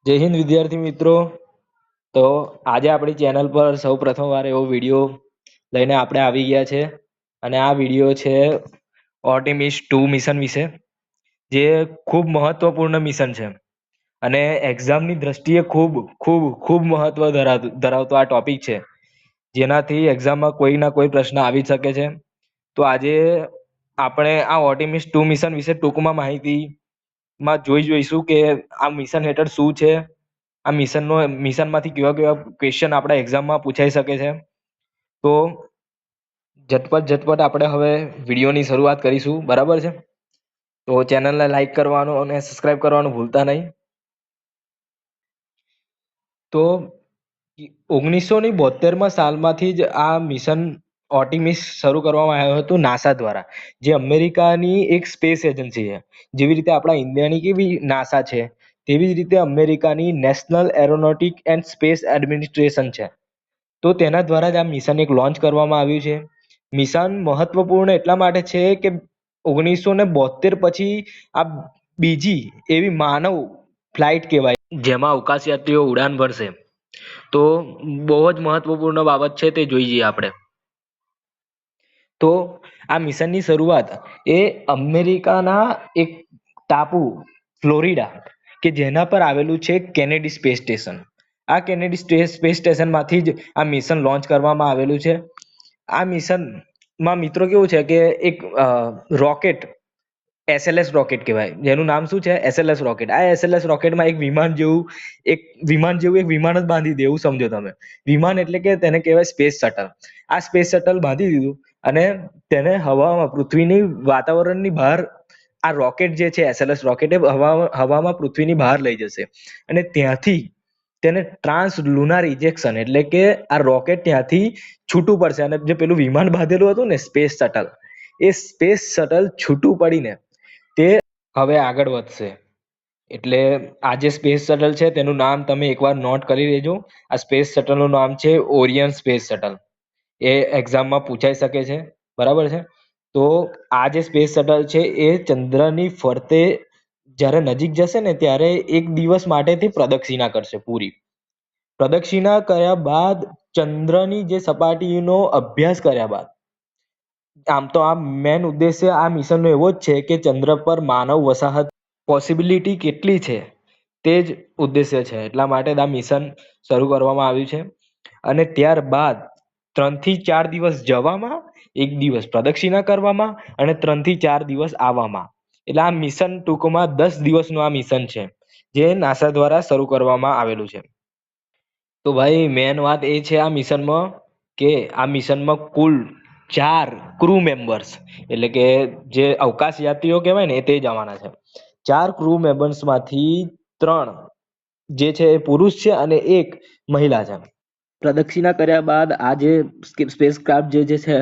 જય હિન્દ વિદ્યાર્થી મિત્રો. તો આજે આપણી ચેનલ પર સૌ પ્રથમવાર એવો વિડીયો લઈને આપણે આવી ગયા છે અને આ વિડીયો છે ઓર્ટિમિસ 2 મિશન વિશે, જે ખૂબ મહત્વપૂર્ણ મિશન છે અને એક્ઝામની દ્રષ્ટિએ ખૂબ ખૂબ ખૂબ મહત્વ ધરાવતો આ ટોપિક છે, જેનાથી એક્ઝામમાં કોઈ ના કોઈ પ્રશ્ન આવી શકે છે. તો આજે આપણે આ ઓર્ટિમિસ 2 મિશન વિશે ટૂંકમાં માહિતીમાં જોઈશું કે આ મિશન હેઠળ શું છે, આ મિશનમાંથી કેવા કેવા ક્વેશ્ચન આપણા એક્ઝામમાં પૂછાઈ શકે છે. તો ઝટપટ આપણે હવે વિડીયોની શરૂઆત કરીશું, બરાબર છે? તો ચેનલને લાઈક કરવાનું અને સબસ્ક્રાઇબ કરવાનું ભૂલતા નહીં. તો 1972માં સાલમાંથી જ આ મિશન ઓર્ટિમિસ શરૂ કરવામાં આવ્યું હતું નાસા દ્વારા, જે અમેરિકાની એક સ્પેસ એજન્સી છે. જેવી રીતે આપણા ઇન્ડિયાની કેવી નાસા છે, તેવી જ રીતે અમેરિકાની નેશનલ એરોનોટિક એન્ડ સ્પેસ એડમિનિસ્ટ્રેશન છે. તો તેના દ્વારા જ આ મિશન એક લોન્ચ કરવામાં આવ્યું છે. મિશન મહત્વપૂર્ણ એટલા માટે છે કે 1972 પછી આ બીજી એવી માનવ ફ્લાઇટ કહેવાય જેમાં અવકાશયાત્રીઓ ઉડાન ભરશે. તો બહુ જ મહત્વપૂર્ણ બાબત છે, તે જોઈએ આપણે. તો આ મિશનની શરૂઆત એ અમેરિકાના એક ટાપુ ફ્લોરિડા કે જેના પર આવેલું છે કેનેડી સ્પેસ સ્ટેશન. આ કેનેડી સ્પેસ સ્ટેશનમાંથી જ આ મિશન લોન્ચ કરવામાં આવેલું છે. આ મિશનમાં મિત્રો કેવું છે કે એક રોકેટ, SLS રોકેટ કહેવાય, જેનું નામ શું છે? SLS rocket. આ SLS રોકેટમાં એક વિમાન જેવું એક વિમાન જ બાંધી દે, એવું સમજો તમે. વિમાન એટલે કે તેને કહેવાય સ્પેસ શટલ. આ સ્પેસ શટલ બાંધી દીધું અને તેને હવામાં, પૃથ્વીની વાતાવરણની બહાર આ રોકેટ જે છે SLS રોકેટ એ હવામાં પૃથ્વીની બહાર લઈ જશે અને ત્યાંથી તેને ટ્રાન્સ લુનાર ઇજેક્શન એટલે કે આ રોકેટ ત્યાંથી છૂટું પડશે અને જે પેલું વિમાન બાંધેલું હતું ને સ્પેસ શટલ, એ સ્પેસ શટલ છૂટું પડીને તે હવે આગળ વધશે. એટલે આ જે સ્પેસ શટલ છે તેનું નામ તમે એકવાર નોટ કરી લેજો. આ સ્પેસ શટલનું નામ છે ઓરિયન સ્પેસ શટલ. એ એક્ઝામમાં પૂછાઈ શકે છે, બરાબર છે? તો આ જે સ્પેસ શટલ છે એ ચંદ્રની ફરતે જ્યારે નજીક જશે ને ત્યારે એક દિવસ માટે તે પ્રદક્ષિણા કરશે. પૂરી પ્રદક્ષિણા કર્યા બાદ ચંદ્રની જે સપાટીનો અભ્યાસ કર્યા બાદ, આમ તો આ મેન ઉદ્દેશ્ય આ મિશનનો એવો જ છે કે ચંદ્ર પર માનવ વસાહત પોસિબિલિટી કેટલી છે તે જ ઉદ્દેશ્ય છે. એટલા માટે આ મિશન શરૂ કરવામાં આવ્યું છે. અને ત્યારબાદ 3 થી 4 દિવસ જવામાં, 1 દિવસ પ્રદક્ષિણા કરવામાં અને 3 થી 4 દિવસ આવવામાં. એટલે આ મિશન ટૂંકમાં 10 દિવસનું આ મિશન છે, જે નાસા દ્વારા શરૂ કરવામાં આવેલું છે. તો ભાઈ મેન વાત એ છે આ મિશનમાં કે આ મિશનમાં કુલ 4 ક્રૂ મેમ્બર્સ એટલે કે જે અવકાશ યાત્રીઓ કહેવાય ને તે જવાના છે. 4 ક્રૂ મેમ્બર્સમાંથી 3 જે છે એ પુરુષ છે અને 1 મહિલા છે. પ્રદક્ષિણા કર્યા બાદ આ જે સ્પેસ ક્રાફ્ટ જે છે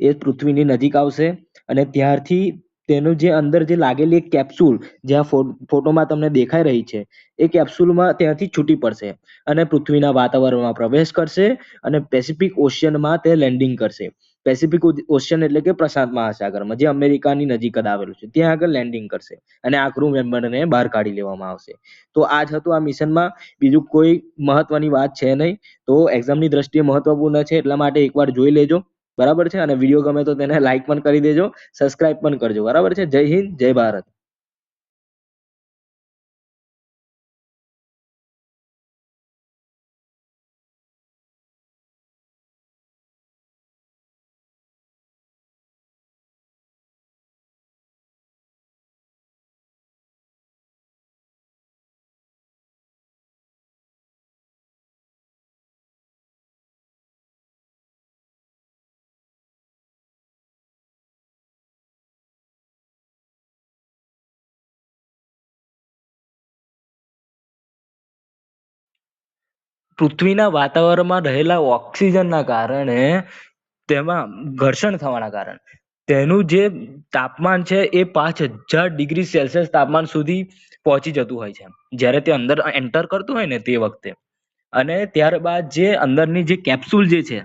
એ પૃથ્વીની નજીક આવશે અને ત્યારથી તેનું જે અંદર જે લાગેલી એક કેપ્સ્યુલ, જે આ ફોટોમાં તમને દેખાઈ રહી છે, એ કેપ્સ્યુલમાં ત્યાંથી છૂટી પડશે અને પૃથ્વીના વાતાવરણમાં પ્રવેશ કરશે અને પેસિફિક ઓશિયનમાં તે લેન્ડિંગ કરશે. પેસિફિક ઓશિયન એટલે કે પ્રશાંત મહાસાગરમાં, જે અમેરિકાની નજીક જ આવેલું છે, ત્યાં આગળ લેન્ડિંગ કરશે અને આ ક્રૂ મેમ્બરને બહાર કાઢી લેવામાં આવશે. તો આ જ હતું આ મિશનમાં, બીજું કોઈ મહત્વની વાત છે નહીં. તો એક્ઝામની દ્રષ્ટિએ મહત્વપૂર્ણ છે, એટલા માટે એકવાર જોઈ લેજો, બરાબર છે? અને વિડીયો ગમે તો તેને લાઈક પણ કરી દેજો, સબસ્ક્રાઇબ પણ કરજો, બરાબર છે? જય હિન્દ, જય ભારત. પૃથ્વીના વાતાવરણમાં રહેલા ઓક્સિજનના કારણે તેમાં ઘર્ષણ થવાના કારણે તેનું જે તાપમાન છે એ 5000 ડિગ્રી સેલ્સિયસ તાપમાન સુધી પહોંચી જતું હોય છે જ્યારે તે અંદર એન્ટર કરતું હોય ને તે વખતે. અને ત્યારબાદ જે અંદરની જે કેપ્સ્યુલ જે છે,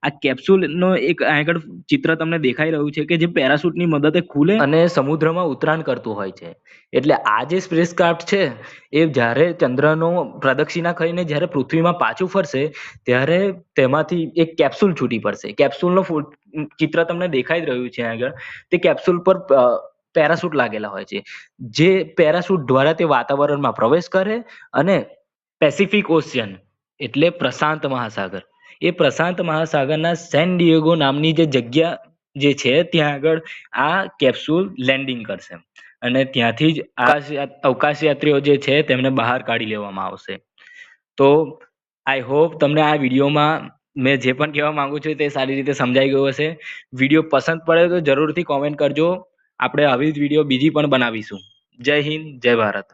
આ કેપ્સ્યુલનો એક આગળ ચિત્ર તમને દેખાઈ રહ્યું છે કે જે પેરાશૂટની મદદે ખુલે અને સમુદ્રમાં ઉતરાણ કરતું હોય છે. એટલે આ જે સ્પેસક્રાફ્ટ છે એ જ્યારે ચંદ્રનો પ્રદક્ષિણા કરીને જ્યારે પૃથ્વીમાં પાછું ફરશે ત્યારે તેમાંથી એક કેપ્સ્યુલ છૂટી પડશે. કેપ્સ્યુલનો ચિત્ર તમને દેખાઈ જ રહ્યું છે આગળ. તે કેપ્સ્યુલ પર પેરાશૂટ લાગેલા હોય છે, જે પેરાશૂટ દ્વારા તે વાતાવરણમાં પ્રવેશ કરે અને પેસિફિક ઓશિયન એટલે પ્રશાંત મહાસાગર, એ પ્રશાંત મહાસાગરના સેન ડિએગો નામની જે જગ્યા જે છે ત્યાં આગળ આ કેપ્સ્યુલ લેન્ડિંગ કરશે અને ત્યાંથી જ અવકાશયાત્રીઓ જે છે તેમને બહાર કાઢી લેવામાં આવશે. તો આઈ હોપ તમને આ વિડીયોમાં મેં જે પણ કહેવા માંગુ છું તે સારી રીતે સમજાઈ ગયું હશે. વિડીયો પસંદ પડે તો જરૂરથી કોમેન્ટ કરજો. આપણે આવી જ વિડીયો બીજી પણ બનાવીશું. જય હિન્દ, જય ભારત.